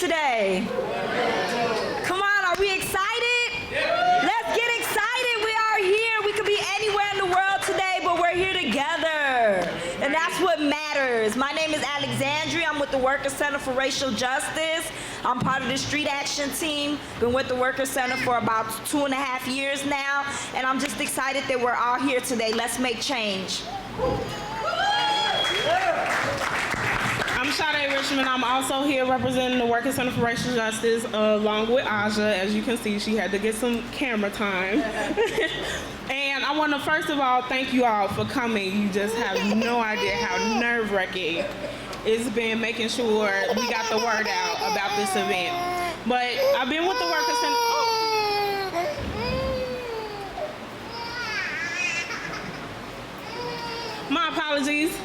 today? Come on, are we excited? Let's get excited. We are here. We could be anywhere in the world today, but we're here together. And that's what matters. My name is Alexandria. I'm with the Worker Center for Racial Justice. I'm part of the Street Action team. Been with the Worker Center for about 2.5 years now. And I'm just excited that we're all here today. Let's make change. I'm Sade Richmond. I'm also here representing the Worker Center for Racial Justice along with Aja. As you can see, she had to get some camera time. And I want to first of all thank you all for coming. You just have no idea how nerve-wracking it's been making sure we got the word out about this event. But I've been with the Worker Center. My apologies.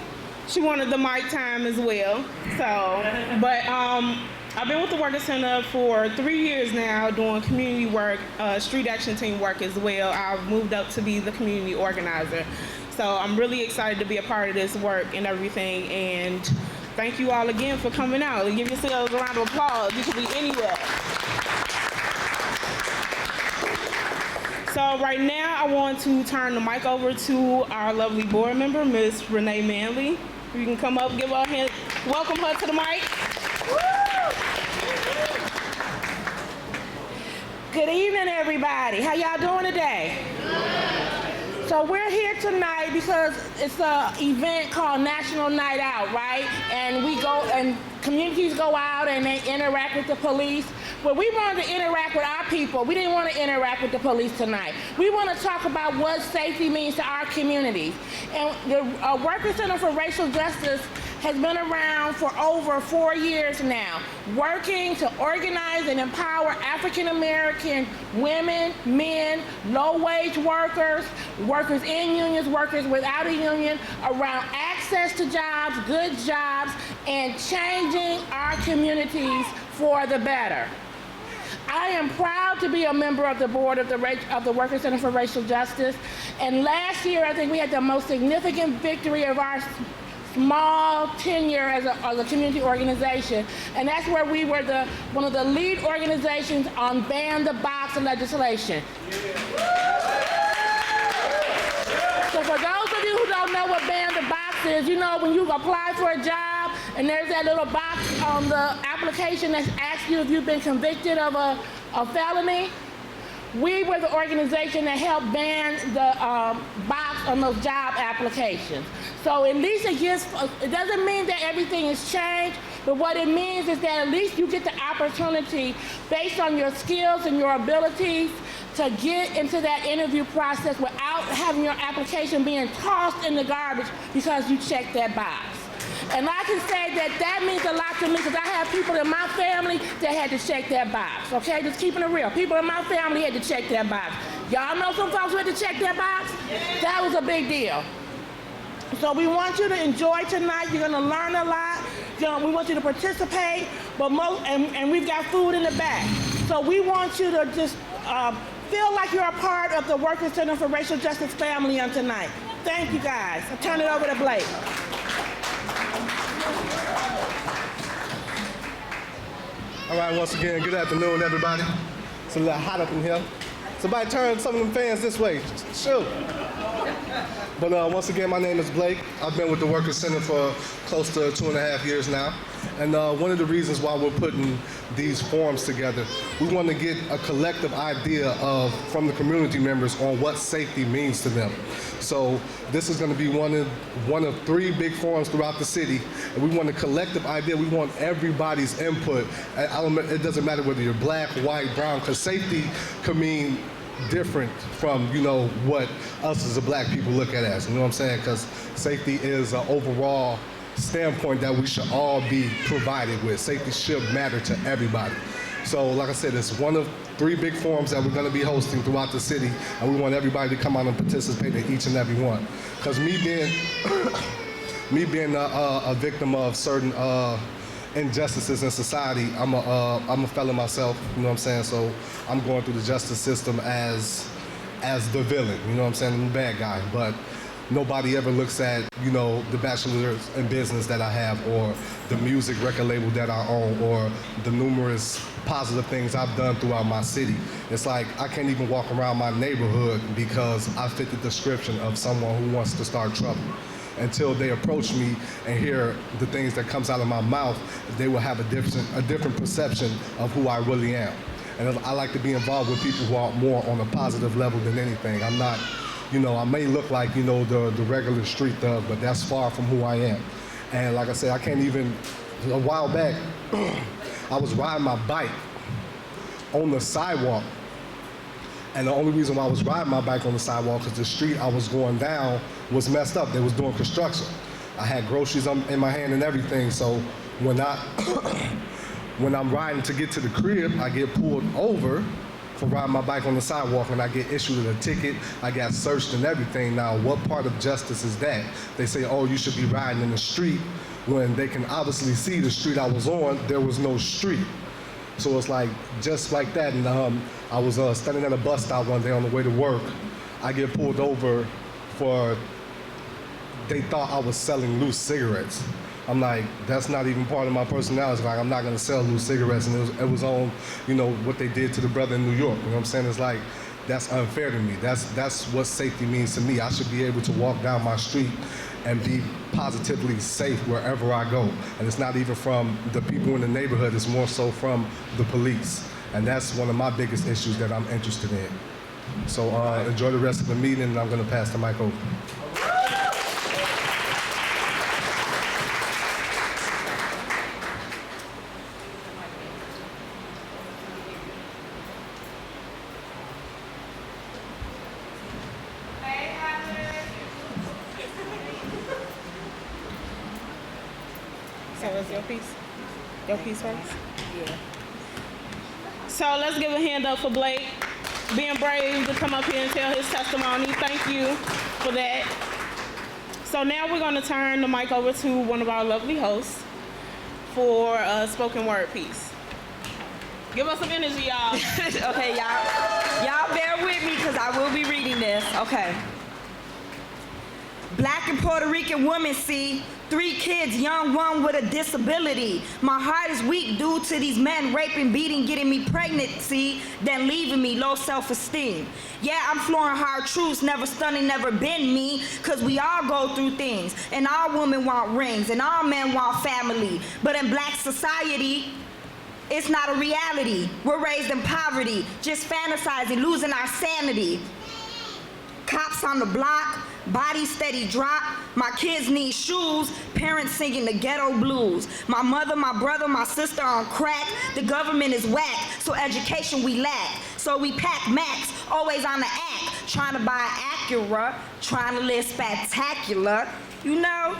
She wanted the mic time as well. I've been with the Worker Center for 3 years now doing community work, street action team work as well. I've moved up to be the community organizer. So I'm really excited to be a part of this work and everything. And thank you all again for coming out. Give yourselves a round of applause. You could be anywhere. So right now I want to turn the mic over to our lovely board member, Ms. Renee Manley. You can come up, give her a hand, welcome her to the mic. Good evening, everybody. How y'all doing today? So we're here tonight because it's an event called National Night Out, right? And we go and communities go out and they interact with the police. Well, we wanted to interact with our people. We didn't want to interact with the police tonight. We want to talk about what safety means to our communities. And the Worker Center for Racial Justice has been around for over 4 years now, working to organize and empower African American women, men, low-wage workers, workers in unions, workers without a union, around access to jobs, good jobs, and changing our communities for the better. I am proud to be a member of the board of the Worker Center for Racial Justice. And last year, I think we had the most significant victory of our small tenure as a community organization. And that's where we were one of the lead organizations on Ban the Box legislation. So for those of you who don't know what Ban the Box is, you know when you apply for a job and there's that little box on the application that asks you if you've been convicted of a felony. We were the organization that helped ban the box on those job applications. So at least it doesn't mean that everything has changed, but what it means is that at least you get the opportunity based on your skills and your abilities to get into that interview process without having your application being tossed in the garbage because you checked that box. And I can say that means a lot to me because I have people in my family that had to check that box, okay? Just keeping it real. People in my family had to check that box. Y'all know some folks who had to check that box? That was a big deal. So we want you to enjoy tonight. You're gonna learn a lot. We want you to participate, and we've got food in the back. So we want you to just feel like you're a part of the Worker Center for Racial Justice family on tonight. Thank you guys. I'll turn it over to Blake. All right, once again, good afternoon, everybody. It's a little hot up in here. Somebody turn some of them fans this way. Shoot. But once again, my name is Blake. I've been with the Worker Center for close to 2.5 years now. And one of the reasons why we're putting these forums together, we want to get a collective idea from the community members on what safety means to them. So this is going to be one of 3 big forums throughout the city, and we want a collective idea. We want everybody's input. It doesn't matter whether you're black, white, brown, because safety can mean different from, what us as a black people look at as, you know what I'm saying? Because safety is an overall standpoint that we should all be provided with. Safety should matter to everybody. So like I said, it's one of 3 big forums that we're going to be hosting throughout the city, and we want everybody to come out and participate in each and every one. Because me being a victim of certain injustices in society, I'm a felon myself, you know what I'm saying? So I'm going through the justice system as the villain, you know what I'm saying? I'm the bad guy. But nobody ever looks at, you know, the bachelor's in business that I have, or the music record label that I own, or the numerous positive things I've done throughout my city. It's like I can't even walk around my neighborhood because I fit the description of someone who wants to start trouble. Until they approach me and hear the things that comes out of my mouth, they will have a different perception of who I really am. And I like to be involved with people who are more on a positive level than anything. I'm not, you know, I may look like, you know, the regular street thug, but that's far from who I am. And like I said, I can't even, a while back, I was riding my bike on the sidewalk. And the only reason why I was riding my bike on the sidewalk is the street I was going down was messed up. They was doing construction. I had groceries in my hand and everything, so when I'm riding to get to the crib, I get pulled over for riding my bike on the sidewalk, and I get issued a ticket. I got searched and everything. Now, what part of justice is that? They say, oh, you should be riding in the street, when they can obviously see the street I was on, there was no street. So it's like, just like that, and I was standing at a bus stop one day on the way to work. I get pulled over for, they thought I was selling loose cigarettes. I'm like, that's not even part of my personality. Like, I'm not gonna sell loose cigarettes, and it was on, you know, what they did to the brother in New York. You know what I'm saying? It's like, that's unfair to me. That's what safety means to me. I should be able to walk down my street and be positively safe wherever I go. And it's not even from the people in the neighborhood, it's more so from the police. And that's one of my biggest issues that I'm interested in. So enjoy the rest of the meeting, and I'm gonna pass the mic over. So it's your piece? Your piece first? Yeah. So let's give a hand up for Blake being brave to come up here and tell his testimony. Thank you for that. So now we're gonna turn the mic over to one of our lovely hosts for a spoken word piece. Give us some energy, y'all. Okay, y'all bear with me because I will be reading this. Okay. Black and Puerto Rican woman, see, 3 kids, young one with a disability. My heart is weak due to these men raping, beating, getting me pregnant, see, then leaving me, low self-esteem. Yeah, I'm flooring hard truths, never stunning, never been me, cause we all go through things. And all women want rings, and all men want family. But in black society, it's not a reality. We're raised in poverty, just fantasizing, losing our sanity. Cops on the block, body steady drop. My kids need shoes, parents singing the ghetto blues. My mother, my brother, my sister on crack. The government is whack, so education we lack. So we pack max, always on the act. Trying to buy Acura, trying to live spectacular. You know?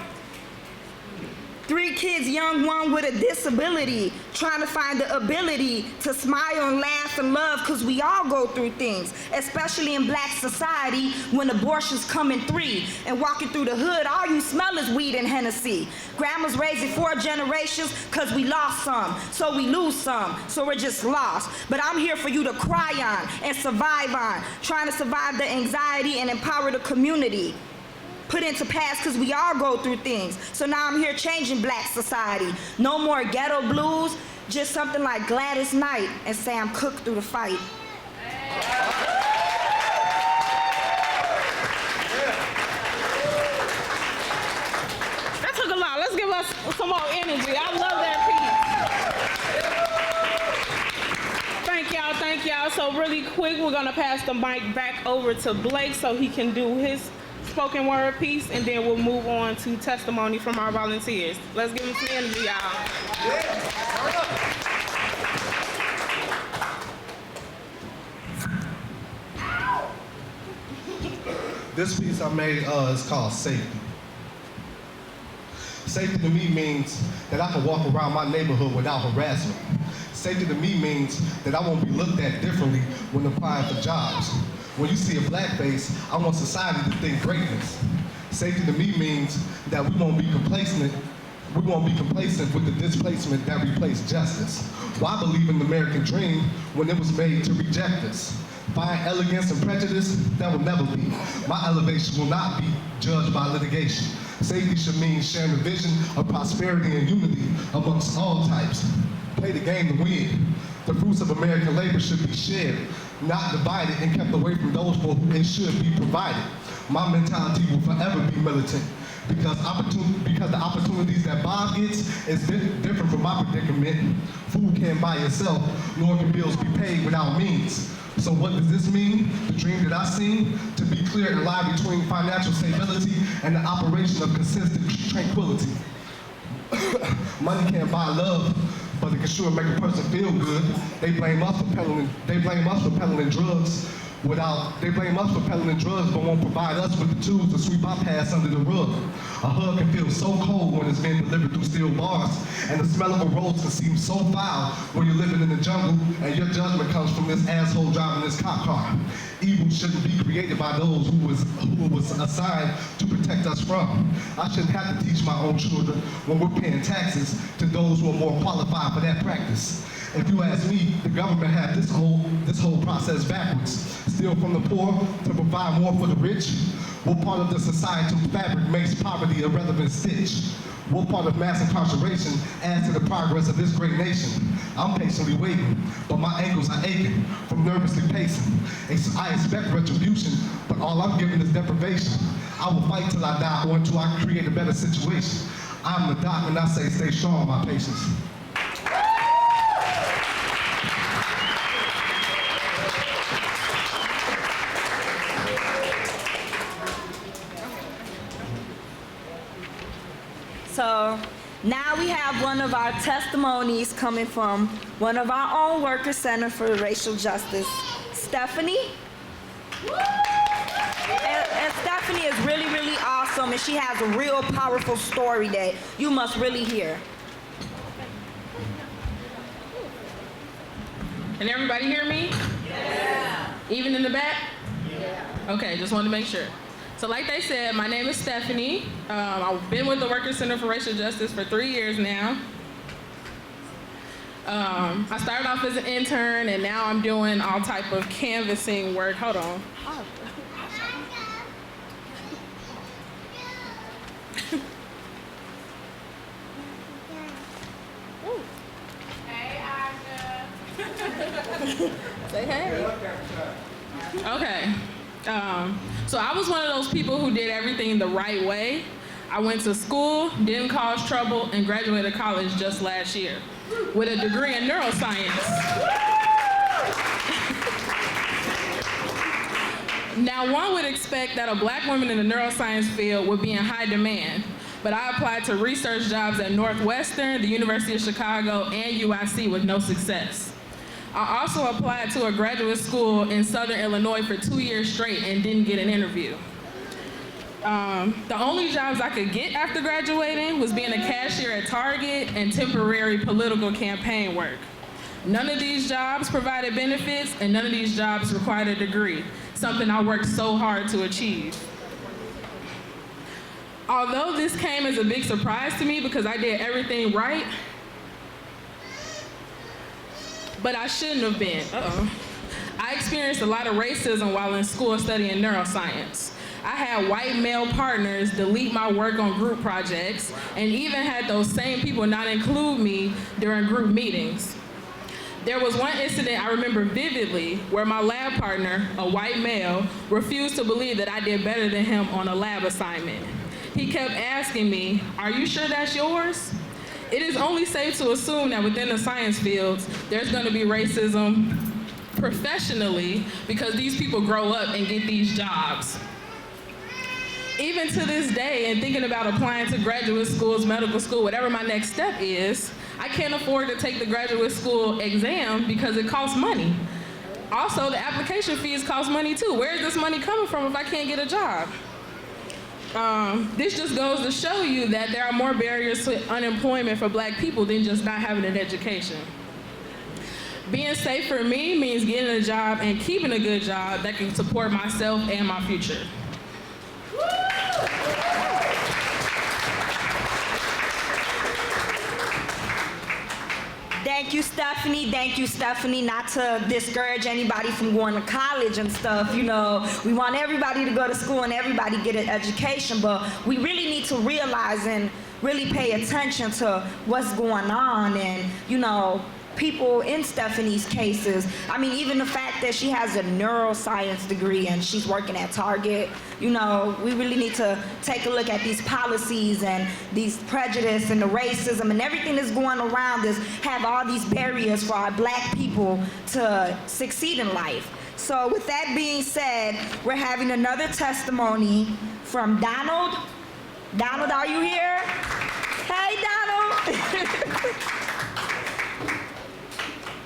3 kids, young one with a disability, trying to find the ability to smile and laugh and love, cause we all go through things, especially in black society when abortions come in 3. And walking through the hood, all you smell is weed and Hennessy. Grandma's raising 4 generations, cause we lost some, so we lose some, so we're just lost. But I'm here for you to cry on and survive on, trying to survive the anxiety and empower the community. Put into past, cause we all go through things. So now I'm here changing black society. No more ghetto blues, just something like Gladys Knight and Sam Cooke through the fight. That took a lot. Let's give us some more energy. I love that piece. Thank y'all. So really quick, we're gonna pass the mic back over to Blake so he can do his spoken word piece, and then we'll move on to testimony from our volunteers. Let's give them some energy, y'all. This piece I made is called Safety. Safety to me means that I can walk around my neighborhood without harassment. Safety to me means that I won't be looked at differently when applying for jobs. When you see a black face, I want society to think greatness. Safety to me means that we won't be complacent with the displacement that replaced justice. Why believe in the American dream when it was made to reject us? Find elegance and prejudice, that will never be. My elevation will not be judged by litigation. Safety should mean sharing the vision of prosperity and unity amongst all types. Play the game to win. The fruits of American labor should be shared, not divided and kept away from those for whom it should be provided. My mentality will forever be militant because the opportunities that Bob gets is different from my predicament. Food can't buy itself, nor can bills be paid without means. So what does this mean? The dream that I seen, to be clear and lie between financial stability and the operation of consistent tranquility. Money can't buy love, but it can sure make a person feel good. They blame us for peddling drugs. They blame us for peddling drugs, but won't provide us with the tools to sweep our past under the rug. A hug can feel so cold when it's being delivered through steel bars, and the smell of a rose can seem so foul when you're living in the jungle, and your judgment comes from this asshole driving this cop car. Evil shouldn't be created by those who was assigned to protect us from. I shouldn't have to teach my own children when we're paying taxes to those who are more qualified for that practice. If you ask me, the government had this whole process backwards. Steal from the poor to provide more for the rich. What part of the societal fabric makes poverty a relevant stitch? What part of mass incarceration adds to the progress of this great nation? I'm patiently waiting, but my ankles are aching from nervously pacing. I expect retribution, but all I'm giving is deprivation. I will fight till I die or until I create a better situation. I'm the doc and I say stay strong, my patients. So now we have one of our testimonies coming from one of our own Worker Center for Racial Justice, Stephanie. And Stephanie is really, really awesome, and she has a real powerful story that you must really hear. Can everybody hear me? Yeah. Even in the back? Yeah. Okay, just wanted to make sure. So like they said, my name is Stephanie. I've been with the Worker Center for Racial Justice for 3 years now. I started off as an intern, and now I'm doing all type of canvassing work. Hold on. Hey, Aisha. Say hey. Okay. So I was one of those people who did everything the right way. I went to school, didn't cause trouble, and graduated college just last year with a degree in neuroscience. Now, one would expect that a black woman in the neuroscience field would be in high demand, but I applied to research jobs at Northwestern, the University of Chicago, and UIC with no success. I also applied to a graduate school in Southern Illinois for 2 years straight and didn't get an interview. The only jobs I could get after graduating was being a cashier at Target and temporary political campaign work. None of these jobs provided benefits, and none of these jobs required a degree, something I worked so hard to achieve. Although this came as a big surprise to me because I did everything right, but I shouldn't have been. I experienced a lot of racism while in school studying neuroscience. I had white male partners delete my work on group projects and even had those same people not include me during group meetings. There was one incident I remember vividly where my lab partner, a white male, refused to believe that I did better than him on a lab assignment. He kept asking me, "Are you sure that's yours?" It is only safe to assume that within the science fields, there's going to be racism professionally because these people grow up and get these jobs. Even to this day, and thinking about applying to graduate schools, medical school, whatever my next step is, I can't afford to take the graduate school exam because it costs money. Also, the application fees cost money too. Where is this money coming from if I can't get a job? This just goes to show you that there are more barriers to unemployment for black people than just not having an education. Being safe for me means getting a job and keeping a good job that can support myself and my future. There Thank you, Stephanie. Thank you, Stephanie. Not to discourage anybody from going to college and stuff, you know. We want everybody to go to school and everybody get an education, but we really need to realize and really pay attention to what's going on and, you know, people in Stephanie's cases. I mean, even the fact that she has a neuroscience degree and she's working at Target, you know, we really need to take a look at these policies and these prejudice and the racism and everything that's going around us have all these barriers for our black people to succeed in life. So with that being said, we're having another testimony from Donald. Donald, are you here? Hey, Donald.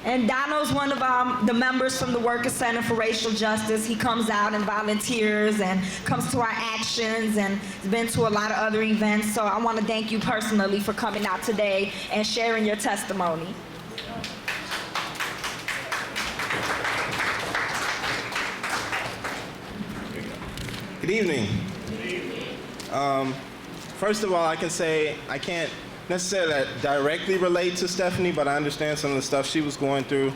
And Donald's one of the members from the Workers Center for Racial Justice. He comes out and volunteers and comes to our actions and has been to a lot of other events. So I want to thank you personally for coming out today and sharing your testimony. Good evening. First of all, I can say I can't necessarily directly relate to Stephanie, but I understand some of the stuff she was going through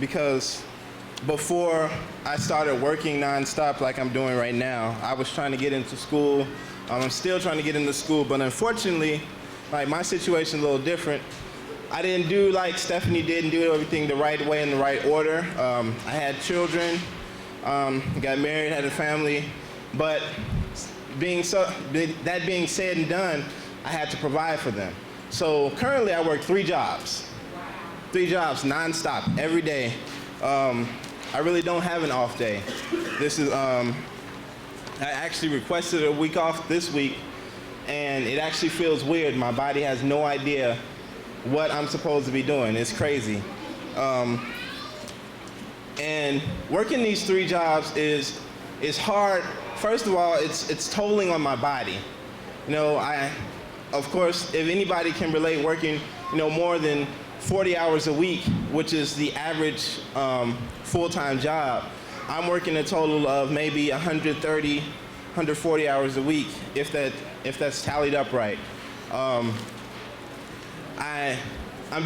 because before I started working nonstop like I'm doing right now, I was trying to get into school. I'm still trying to get into school, but unfortunately, like my situation is a little different. I didn't do like Stephanie did and do everything the right way in the right order. I had children, got married, had a family, but that being said and done, I had to provide for them. So currently I work 3 jobs. 3 jobs nonstop, every day. I really don't have an off day. This is, I actually requested a week off this week, and it actually feels weird. My body has no idea what I'm supposed to be doing. It's crazy. And working these 3 jobs is hard. First of all, it's tolling on my body. You know, of course, if anybody can relate working, you know, more than 40 hours a week, which is the average full-time job, I'm working a total of maybe 130, 140 hours a week, if that's tallied up right. I'm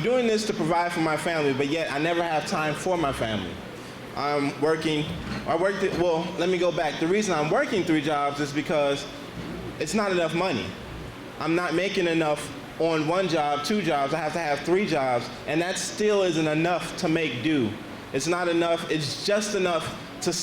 doing this to provide for my family, but yet I never have time for my family. Well, let me go back. The reason I'm working 3 jobs is because it's not enough money. I'm not making enough on 1 job, 2 jobs. I have to have 3 jobs, and that still isn't enough to make do. It's not enough. It's just enough to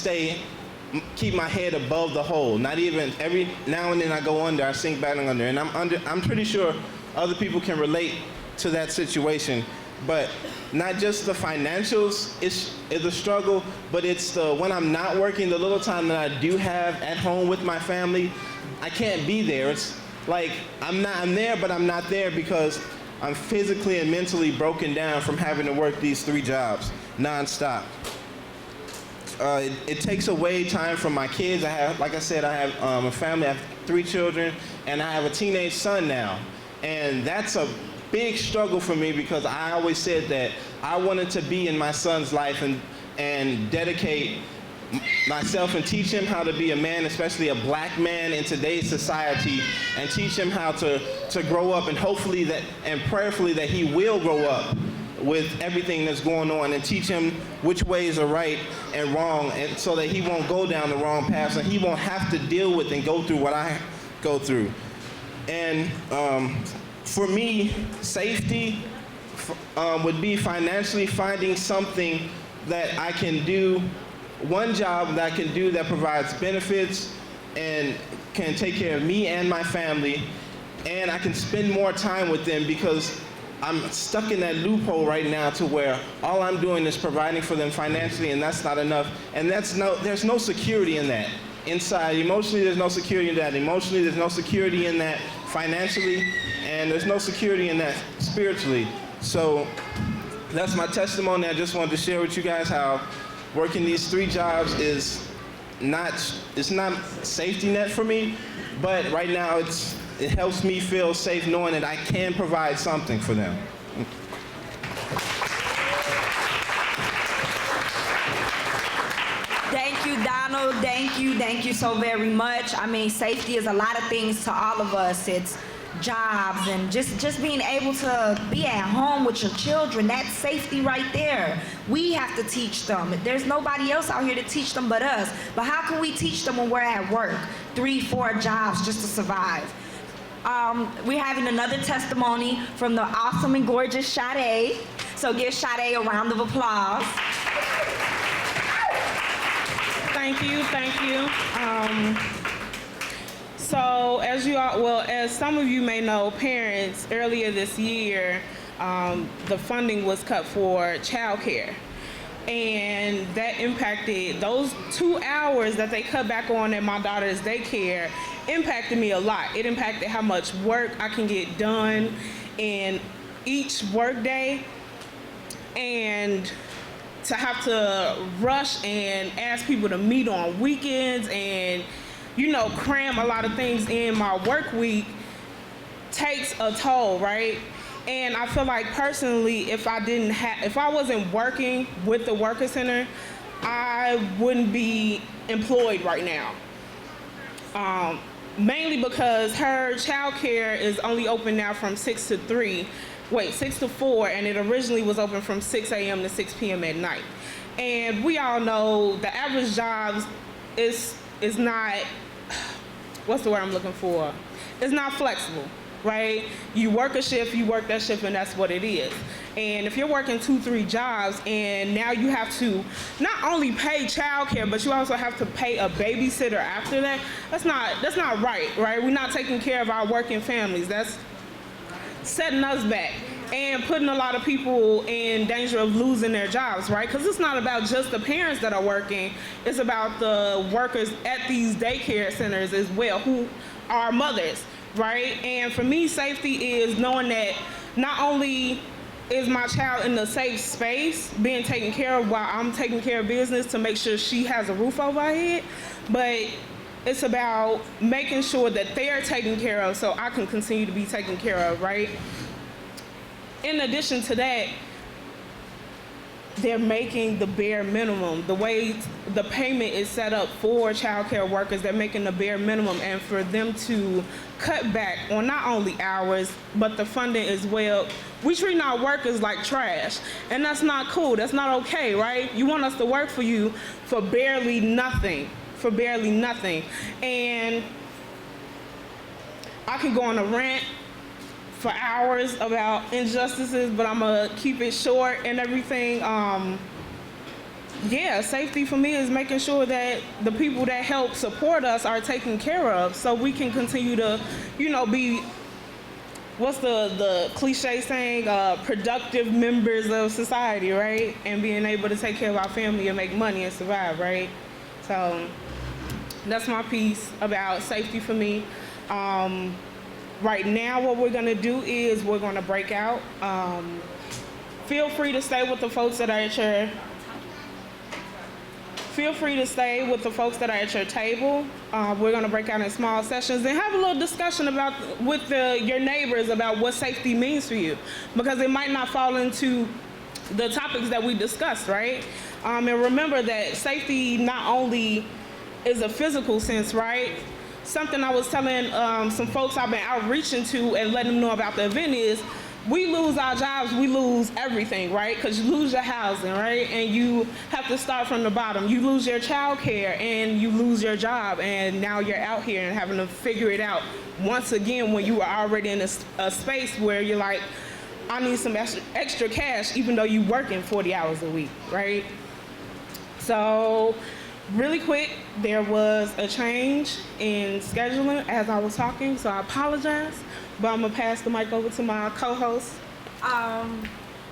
keep my head above the hole. Not even every now and then I go under, I sink back under, and I'm pretty sure other people can relate to that situation. But not just the financials is a struggle, but it's when I'm not working, the little time that I do have at home with my family, I can't be there. It's like I'm there, but I'm not there because I'm physically and mentally broken down from having to work these 3 jobs nonstop. It takes away time from my kids. Like I said, I have a family. I have 3 children, and I have a teenage son now, and that's a big struggle for me because I always said that I wanted to be in my son's life and dedicate myself and teach him how to be a man, especially a black man in today's society, and teach him how to grow up, and hopefully that and prayerfully that he will grow up with everything that's going on, and teach him which ways are right and wrong, and so that he won't go down the wrong path and he won't have to deal with and go through what I go through. And for me, safety would be financially finding something that I can do, 1 job that I can do that provides benefits and can take care of me and my family, and I can spend more time with them because I'm stuck in that loophole right now to where all I'm doing is providing for them financially, and that's not enough. And there's no security in that. Inside, emotionally, there's no security in that. Emotionally, there's no security in that financially, and there's no security in that spiritually. So that's my testimony. I just wanted to share with you guys how working these 3 jobs it's not safety net for me, but right now it helps me feel safe knowing that I can provide something for them. Thank you, Donald. Thank you so very much. I mean, safety is a lot of things to all of us. It's jobs and just being able to be at home with your children. That's safety right there. We have to teach them. There's nobody else out here to teach them but us. But how can we teach them when we're at work? 3, 4 jobs just to survive. We're having another testimony from the awesome and gorgeous Sade. So give Sade a round of applause. Thank you, thank you. So as some of you may know, parents, earlier this year, the funding was cut for childcare. And that impacted those 2 hours that they cut back on at my daughter's daycare impacted me a lot. It impacted how much work I can get done in each work day. And to have to rush and ask people to meet on weekends and, cram a lot of things in my work week takes a toll, right? And I feel like personally, if I wasn't working with the Worker Center, I wouldn't be employed right now. Mainly because her childcare is only open now from 6 to 4, and it originally was open from 6 a.m. to 6 p.m. at night. And we all know the average jobs is not, what's the word I'm looking for? It's not flexible, right? You work a shift, you work that shift, and that's what it is. And if you're working 2, 3 jobs, and now you have to not only pay childcare, but you also have to pay a babysitter after that, that's not right? We're not taking care of our working families. That's setting us back and putting a lot of people in danger of losing their jobs, right? Because it's not about just the parents that are working, it's about the workers at these daycare centers as well, who are mothers, right? And for me, safety is knowing that not only is my child in a safe space, being taken care of while I'm taking care of business to make sure she has a roof over her head, but it's about making sure that they're taken care of so I can continue to be taken care of, right? In addition to that, they're making the bare minimum. The way the payment is set up for child care workers, they're making the bare minimum, and for them to cut back on not only hours, but the funding as well. We treat our workers like trash, and that's not cool. That's not okay, right? You want us to work for you for barely nothing. And I can go on a rant for hours about injustices, but I'm gonna keep it short and everything. Safety for me is making sure that the people that help support us are taken care of so we can continue to, be, what's the cliche saying, productive members of society, right? And being able to take care of our family and make money and survive, right? So that's my piece about safety for me. Right now, what we're gonna do is we're gonna break out. Feel free to stay with the folks that are at your table. We're gonna break out in small sessions and have a little discussion with your neighbors about what safety means for you, because it might not fall into the topics that we discussed, right? And remember that safety not only is a physical sense, right? Something I was telling some folks I've been outreaching to and letting them know about the event is, we lose our jobs, we lose everything, right? Because you lose your housing, right? And you have to start from the bottom. You lose your child care and you lose your job, and now you're out here and having to figure it out once again when you were already in a space where you're like, I need some extra cash even though you're working 40 hours a week, right? So really quick, there was a change in scheduling as I was talking, so I apologize, but I'm gonna pass the mic over to my co-host.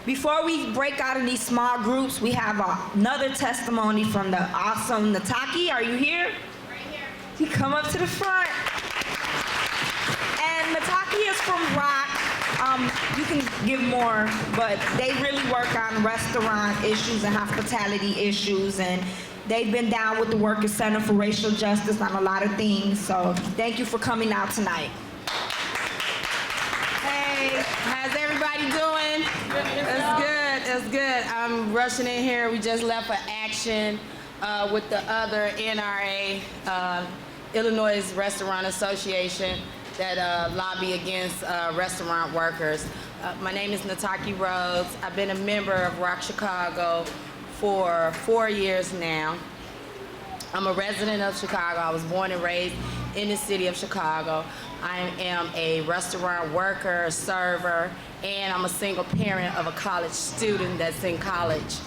Before we break out in these small groups, we have another testimony from the awesome Nataki. Are you here? Right here. You come up to the front. And Nataki is from Rock. You can give more, but they really work on restaurant issues and hospitality issues, and they've been down with the Worker Center for Racial Justice on a lot of things, so thank you for coming out tonight. Hey, how's everybody doing? That's good. I'm rushing in here. We just left for action with the other NRA, Illinois Restaurant Association. that lobby against restaurant workers. My name is Nataki Rhodes. I've been a member of Rock Chicago for 4 years now. I'm a resident of Chicago. I was born and raised in the city of Chicago. I am a restaurant worker, server, and I'm a single parent of a college student that's in college.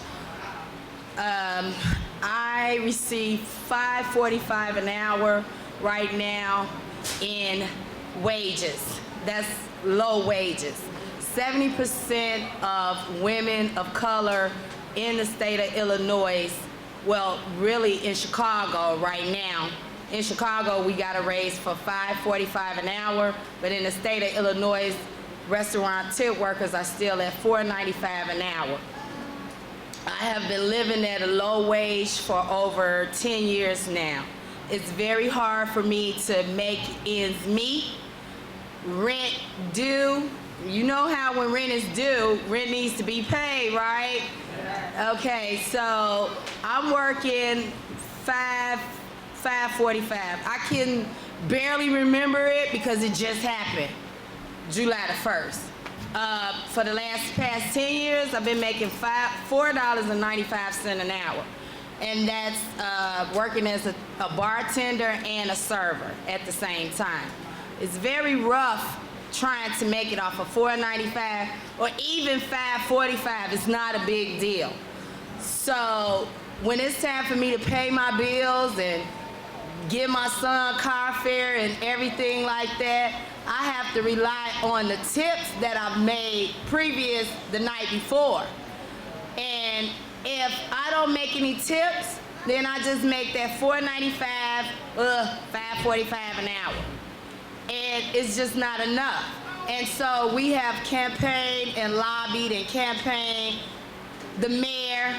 I receive $5.45 an hour right now in wages. That's low wages. 70% of women of color in the state of Illinois, well, really in Chicago right now. In Chicago, we got a raise for $5.45 an hour, but in the state of Illinois, restaurant tip workers are still at $4.95 an hour. I have been living at a low wage for over 10 years now. It's very hard for me to make ends meet. Rent due. You know how when rent is due, rent needs to be paid, right? Okay, so I'm working $5.45. I can barely remember it because it just happened, July the 1st. For the past 10 years, I've been making $4.95 an hour. And that's working as a bartender and a server at the same time. It's very rough trying to make it off of $4.95 or even $5.45. It's not a big deal. So when it's time for me to pay my bills and give my son car fare and everything like that, I have to rely on the tips that I've made previous the night before. And if I don't make any tips, then I just make that $4.95, $5.45 an hour. And it's just not enough. And so we have campaigned and lobbied and campaigned the mayor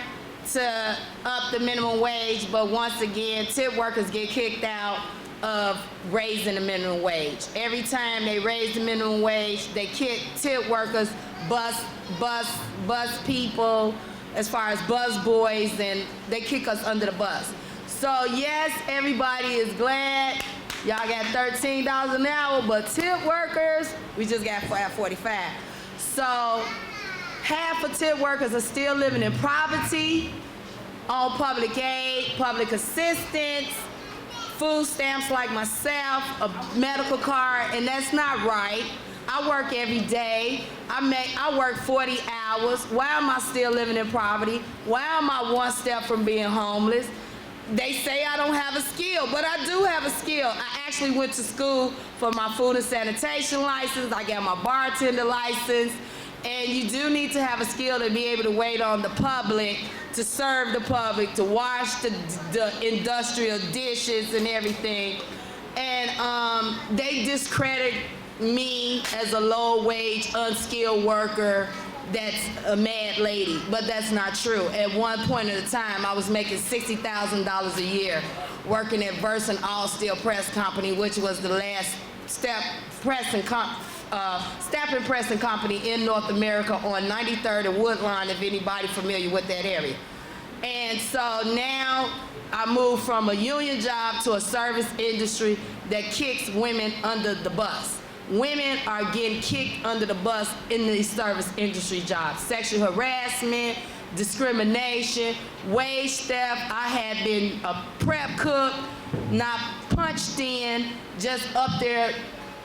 to up the minimum wage, but once again, tip workers get kicked out of raising the minimum wage. Every time they raise the minimum wage, they kick tip workers, bus people, as far as bus boys, and they kick us under the bus. So yes, everybody is glad y'all got $13 an hour, but tip workers, we just got $5.45. So half of tip workers are still living in poverty, on public aid, public assistance, food stamps like myself, a medical card, and that's not right. I work every day. I work 40 hours. Why am I still living in poverty? Why am I one step from being homeless? They say I don't have a skill, but I do have a skill. I actually went to school for my food and sanitation license. I got my bartender license. And you do need to have a skill to be able to wait on the public, to serve the public, to wash the industrial dishes and everything. And they discredit me as a low-wage, unskilled worker that's a mad lady, but that's not true. At one point at a time, I was making $60,000 a year working at Verson All Steel Press Company, which was the last stamping pressing company in North America on 93rd and Woodlawn, if anybody familiar with that area. And so now I moved from a union job to a service industry that kicks women under the bus. Women are getting kicked under the bus in these service industry jobs. Sexual harassment, discrimination, wage theft. I had been a prep cook, not punched in, just up there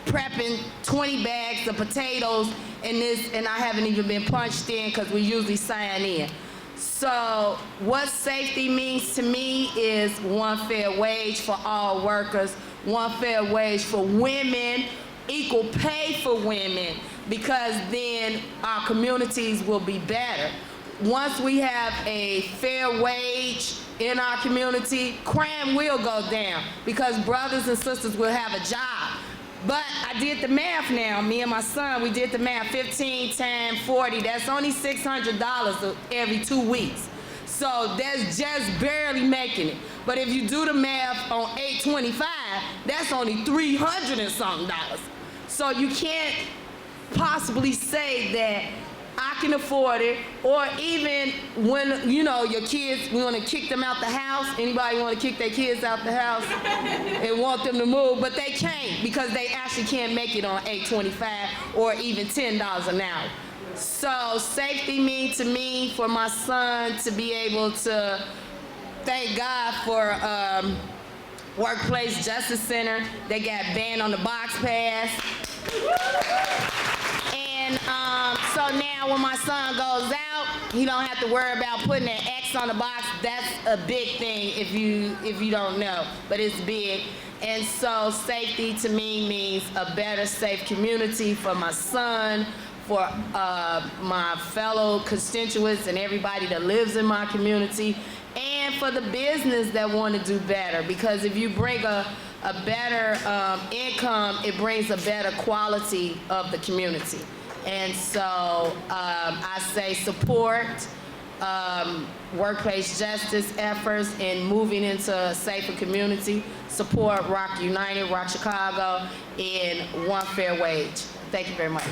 prepping 20 bags of potatoes and I haven't even been punched in because we usually sign in. So what safety means to me is one fair wage for all workers, one fair wage for women, equal pay for women, because then our communities will be better. Once we have a fair wage in our community, crime will go down because brothers and sisters will have a job. But I did the math now, me and my son, we did the math, 15 times 40, that's only $600 every 2 weeks. So that's just barely making it. But if you do the math on $825, that's only $300 and something. So you can't possibly say that I can afford it, or even when, you know, your kids, we want to kick them out the house. Anybody want to kick their kids out the house and want them to move, but they can't because they actually can't make it on $8.25 or even $10 an hour. So safety means to me for my son to be able to thank God for Workplace Justice Center. They got banned on the box pass. And so now when my son goes out, he don't have to worry about putting an X on the box. That's a big thing if you don't know, but it's big. And so safety to me means a better, safe community for my son, for my fellow constituents and everybody that lives in my community, and for the business that want to do better. Because if you bring a better income, it brings a better quality of the community. And so I say support workplace justice efforts in moving into a safer community. Support Rock United, Rock Chicago, and one fair wage. Thank you very much.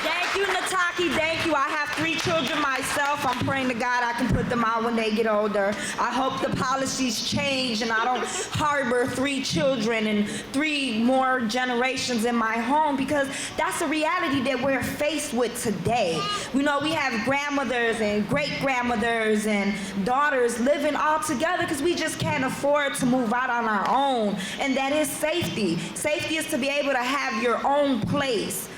Thank you, Nataki. Thank you. I have 3 children myself. I'm praying to God I can put them out when they get older. I hope the policies change and I don't harbor 3 children and 3 more generations in my home, because that's the reality that we're faced with today. We know we have grandmothers and great-grandmothers and daughters living all together because we just can't afford to move out on our own. And that is safety. Safety is to be able to have your own place.